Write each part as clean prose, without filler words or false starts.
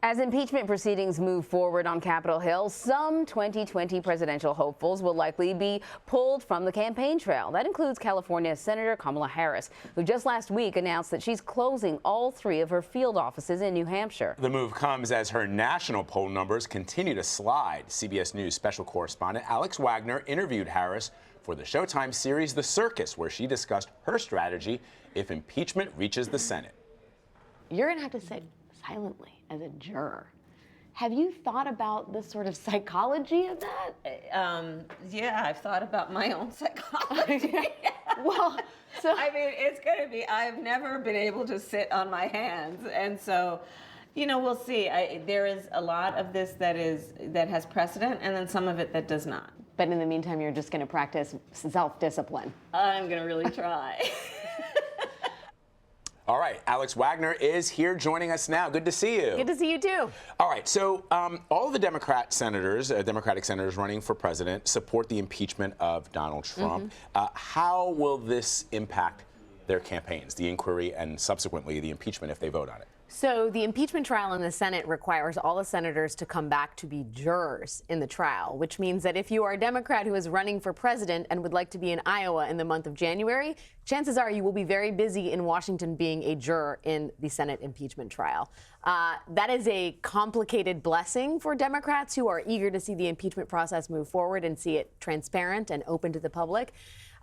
As impeachment proceedings move forward on Capitol Hill, some 2020 presidential hopefuls will likely be pulled from the campaign trail. That includes California Senator Kamala Harris, who just last week announced that she's closing all 3 of her field offices in New Hampshire. The move comes as her national poll numbers continue to slide. CBS News special correspondent Alex Wagner interviewed Harris for the Showtime series The Circus, where she discussed her strategy if impeachment reaches the Senate. You're going to have to sit silently as a juror. Have you thought about the sort of psychology of that? Yeah, I've thought about my own psychology. Well, so I mean, it's going to be, I've never been able to sit on my hands. And so, you know, we'll see. There is a lot of this that has precedent, and then some of it that does not. But in the meantime, you're just going to practice self-discipline. I'm going to really try. All right, Alex Wagner is here joining us now. Good to see you. Good to see you, too. All right, so all of the Democratic senators running for president support the impeachment of Donald Trump. How will this impact their campaigns, the inquiry and subsequently the impeachment if they vote on it? So the impeachment trial in the Senate requires all the senators to come back to be jurors in the trial, which means that if you are a Democrat who is running for president and would like to be in Iowa in the month of January, chances are you will be very busy in Washington being a juror in the Senate impeachment trial. That is a complicated blessing for Democrats who are eager to see the impeachment process move forward and see it transparent and open to the public.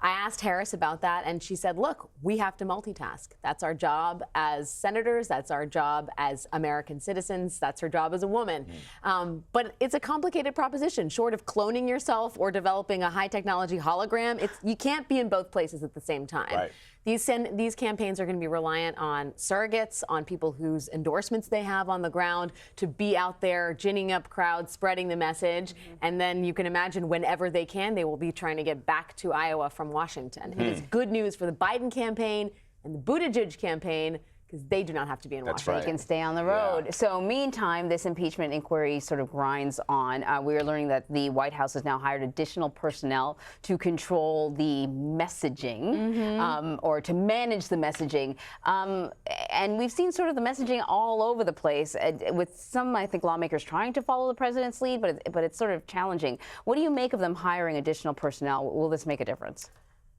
I asked Harris about that, and she said, look, we have to multitask. That's our job as senators. That's our job as American citizens. That's her job as a woman. But it's a complicated proposition. Short of cloning yourself or developing a high-technology hologram, you can't be in both places at the same time. Right. These campaigns are going to be reliant on surrogates, on people whose endorsements they have on the ground to be out there ginning up crowds, spreading the message. And then you can imagine whenever they can, they will be trying to get back to Iowa from Washington. It is good news for the Biden campaign and the Buttigieg campaign, because they do not have to be in Washington. They can stay on the road. Yeah. So meantime, this impeachment inquiry sort of grinds on. We are learning that the White House has now hired additional personnel to control the messaging or to manage the messaging. And we've seen sort of the messaging all over the place with some, I think, lawmakers trying to follow the president's lead, but it's sort of challenging. What do you make of them hiring additional personnel? Will this make a difference?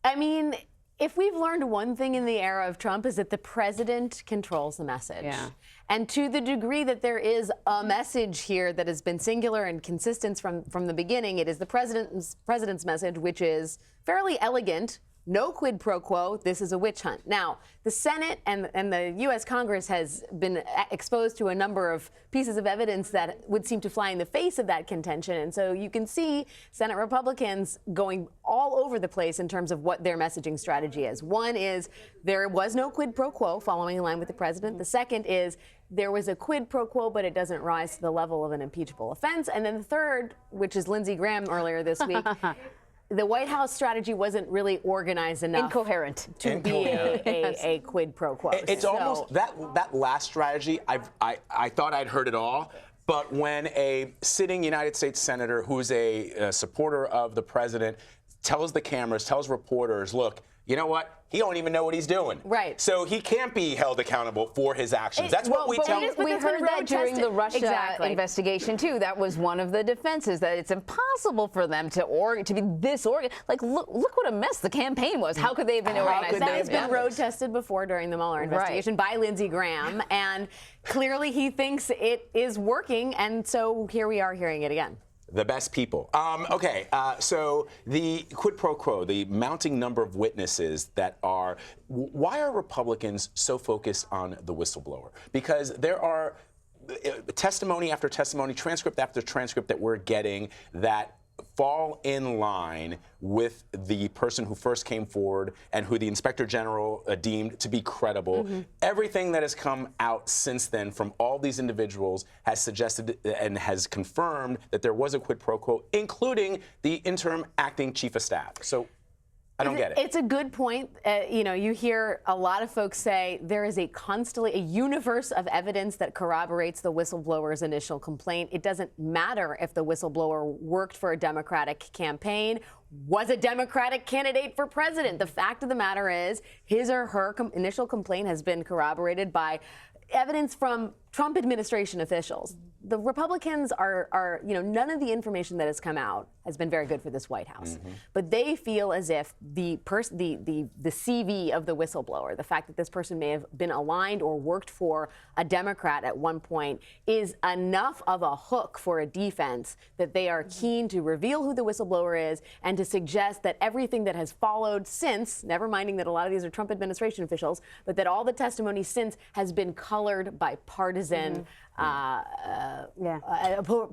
I mean, if we've learned one thing in the era of Trump is that the president controls the message. Yeah. And to the degree that there is a message here that has been singular and consistent from the beginning, it is the president's message, which is fairly elegant. No quid pro quo. This is a witch hunt. Now, the Senate and the U.S. Congress has been exposed to a number of pieces of evidence that would seem to fly in the face of that contention. And so you can see Senate Republicans going all over the place in terms of what their messaging strategy is. One is there was no quid pro quo, following in line with the president. The second is there was a quid pro quo, but it doesn't rise to the level of an impeachable offense. And then the third, which is Lindsey Graham earlier this week, the White House strategy wasn't really organized enough. Incoherent. To be a quid pro quo. It's almost that last strategy, I thought I'd heard it all. But when a sitting United States senator who's a supporter of the president tells the cameras, tells reporters, look, you know what? He don't even know what he's doing. Right. So he can't be held accountable for his actions. That's what we tell him. We heard that during the Russia investigation, too. That was one of the defenses, that it's impossible for them to be this organized. Like, look what a mess the campaign was. How could they have been organized? That has been road tested before during the Mueller investigation by Lindsey Graham. And clearly he thinks it is working. And so here we are hearing it again. The best people. So the quid pro quo, the mounting number of witnesses that are, why are Republicans so focused on the whistleblower? Because there are testimony after testimony, transcript after transcript that we're getting that fall in line with the person who first came forward and who the Inspector General deemed to be credible. Everything that has come out since then from all these individuals has suggested and has confirmed that there was a quid pro quo, including the interim acting chief of staff. So I don't get it. It's a good point. You hear a lot of folks say there is a universe of evidence that corroborates the whistleblower's initial complaint. It doesn't matter if the whistleblower worked for a Democratic campaign, was a Democratic candidate for president. The fact of the matter is his or her initial complaint has been corroborated by evidence from Trump administration officials. The Republicans are, none of the information that has come out has been very good for this White House. But they feel as if the CV of the whistleblower, the fact that this person may have been aligned or worked for a Democrat at one point, is enough of a hook for a defense that they are keen to reveal who the whistleblower is and to suggest that everything that has followed since, never minding that a lot of these are Trump administration officials, but that all the testimony since has been colored by partisan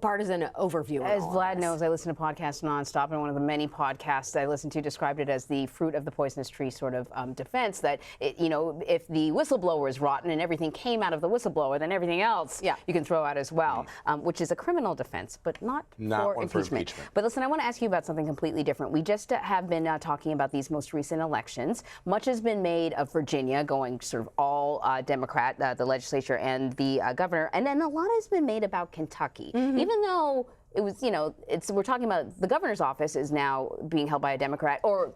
partisan overview. As Vlad knows, I listen to podcasts nonstop, and one of the many podcasts I listen to described it as the fruit of the poisonous tree sort of defense, that, if the whistleblower is rotten and everything came out of the whistleblower, then everything else you can throw out as well, which is a criminal defense, but not for impeachment. But listen, I want to ask you about something completely different. We just have been talking about these most recent elections. Much has been made of Virginia going sort of all Democrat, the legislature and the governor, and then a lot has been made about Kentucky, even though it was, we're talking about the governor's office is now being held by a Democrat, or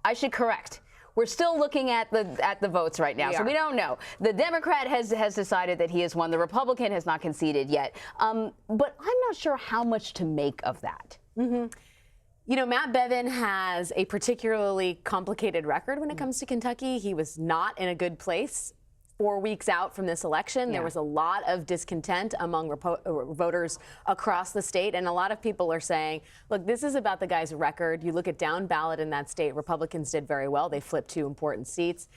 I should correct. We're still looking at the votes right now, so we don't know. The Democrat has decided that he has won. The Republican has not conceded yet, but I'm not sure how much to make of that. Matt Bevin has a particularly complicated record when it comes to Kentucky. He was not in a good place 4 weeks out from this election. There was a lot of discontent among voters across the state, and a lot of people are saying, look, this is about the guy's record. You look at down ballot in that state, Republicans did very well. They flipped 2 important seats.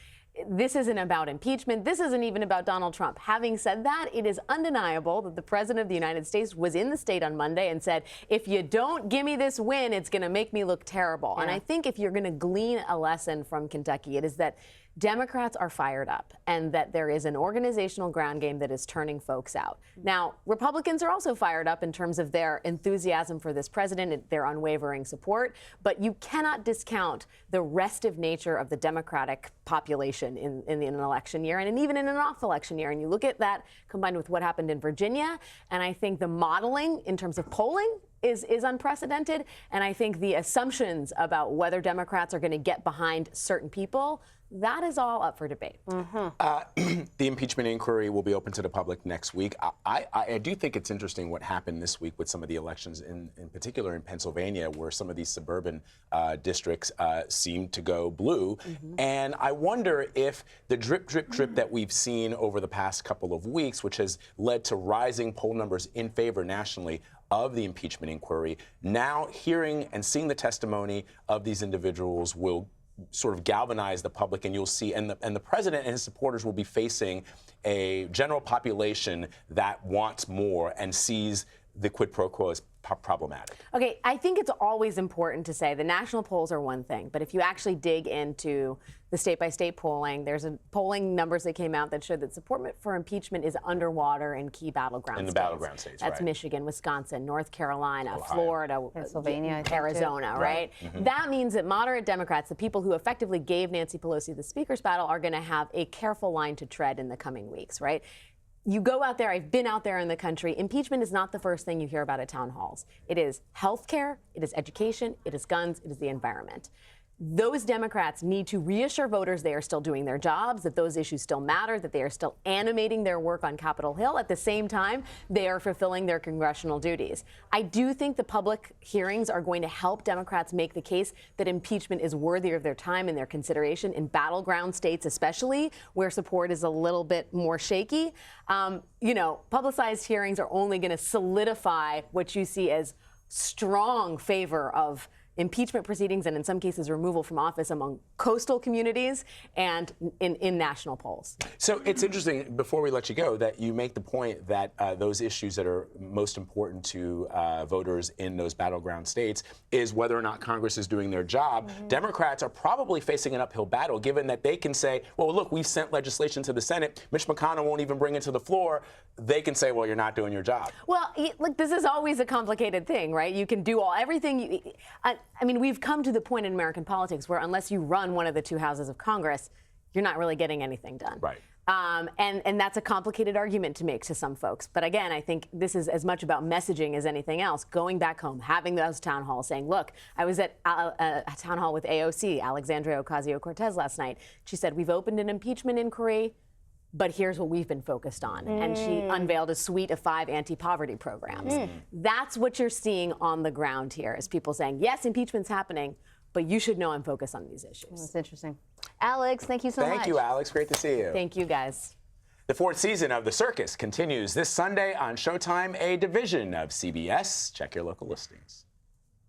This isn't about impeachment. This isn't even about Donald Trump. Having said that, it is undeniable that the President of the United States was in the state on Monday and said, if you don't give me this win, it's going to make me look terrible. And I think if you're going to glean a lesson from Kentucky, it is that Democrats are fired up and that there is an organizational ground game that is turning folks out. Now, Republicans are also fired up in terms of their enthusiasm for this president and their unwavering support, but you cannot discount the restive nature of the Democratic population in an election year and even in an off-election year. And you look at that combined with what happened in Virginia, and I think the modeling in terms of polling is unprecedented, and I think the assumptions about whether Democrats are going to get behind certain people, that is all up for debate. The impeachment inquiry will be open to the public next week. I do think it's interesting what happened this week with some of the elections, in particular in Pennsylvania, where some of these suburban districts seem to go blue. And I wonder if the drip, drip, drip that we've seen over the past couple of weeks, which has led to rising poll numbers in favor nationally of the impeachment inquiry, now hearing and seeing the testimony of these individuals will sort of galvanize the public, and you'll see, and the president and his supporters will be facing a general population that wants more and sees the quid pro quo as problematic. Okay, I think it's always important to say the national polls are one thing, but if you actually dig into the state-by-state polling, there's polling numbers that came out that showed that support for impeachment is underwater in key battleground states. In the battleground states, That's Michigan, Wisconsin, North Carolina, Ohio, Florida, Pennsylvania, Arizona, right? That means that moderate Democrats, the people who effectively gave Nancy Pelosi the speaker's battle, are going to have a careful line to tread in the coming weeks, right? You go out there, I've been out there in the country, impeachment is not the first thing you hear about at town halls. It is healthcare, it is education, it is guns, it is the environment. Those Democrats need to reassure voters they are still doing their jobs, that those issues still matter, that they are still animating their work on Capitol Hill. At the same time, they are fulfilling their congressional duties. I do think the public hearings are going to help Democrats make the case that impeachment is worthy of their time and their consideration in battleground states, especially where support is a little bit more shaky. Publicized hearings are only going to solidify what you see as strong favor of impeachment proceedings and in some cases removal from office among coastal communities and in national polls. So it's interesting, before we let you go, that you make the point that those issues that are most important to voters in those battleground states is whether or not Congress is doing their job. Democrats are probably facing an uphill battle, given that they can say, well, look, we've sent legislation to the Senate. Mitch McConnell won't even bring it to the floor. They can say, well, you're not doing your job. Well, look, this is always a complicated thing, right? You can do everything. We've come to the point in American politics where unless you run one of the two houses of Congress, you're not really getting anything done. Right. And that's a complicated argument to make to some folks. But again, I think this is as much about messaging as anything else. Going back home, having those town halls, saying, look, I was at a town hall with AOC, Alexandria Ocasio-Cortez, last night. She said, we've opened an impeachment inquiry. but here's what we've been focused on. And she unveiled a suite of 5 anti-poverty programs. That's what you're seeing on the ground here, is people saying, yes, impeachment's happening, but you should know I'm focused on these issues. That's interesting. Alex, thank you so much. Thank you, Alex. Great to see you. Thank you, guys. The 4th season of The Circus continues this Sunday on Showtime, a division of CBS. Check your local listings.